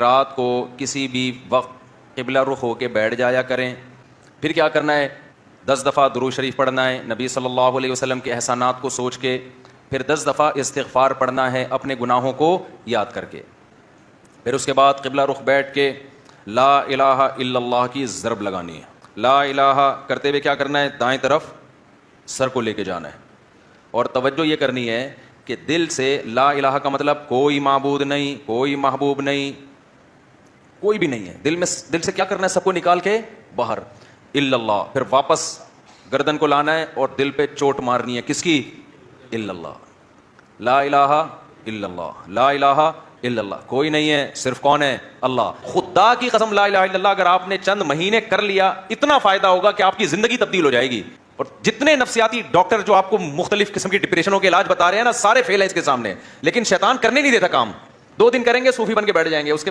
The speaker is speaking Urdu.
رات کو کسی بھی وقت قبلہ رخ ہو کے بیٹھ جایا کریں. پھر کیا کرنا ہے؟ 10 دفعہ درود شریف پڑھنا ہے نبی صلی اللہ علیہ وسلم کے احسانات کو سوچ کے. پھر 10 دفعہ استغفار پڑھنا ہے اپنے گناہوں کو یاد کر کے. پھر اس کے بعد قبلہ رخ بیٹھ کے لا الہ الا اللہ کی ضرب لگانی ہے. لا الہ کرتے ہوئے کیا کرنا ہے؟ دائیں طرف سر کو لے کے جانا ہے. اور توجہ یہ کرنی ہے کہ دل سے لا الہ کا مطلب کوئی معبود نہیں, کوئی محبوب نہیں, کوئی بھی نہیں ہے. دل سے کیا کرنا ہے؟ سب کو نکال کے باہر الا اللہ. پھر واپس گردن کو لانا ہے اور دل پہ چوٹ مارنی ہے. کس کی؟ الا اللہ. لا الہ الا اللہ, لا الہ الا اللہ. کوئی نہیں ہے, صرف کون ہے؟ اللہ. خدا کی قسم لا الہ الا اللہ اگر آپ نے چند مہینے کر لیا اتنا فائدہ ہوگا کہ آپ کی زندگی تبدیل ہو جائے گی. اور جتنے نفسیاتی ڈاکٹر جو آپ کو مختلف قسم کی ڈپریشنوں کے علاج بتا رہے ہیں نا, سارے فیل ہیں اس کے سامنے. لیکن شیطان کرنے نہیں دیتا کام. 2 دن کریں گے صوفی بن کے بیٹھ جائیں گے, اس کے بعد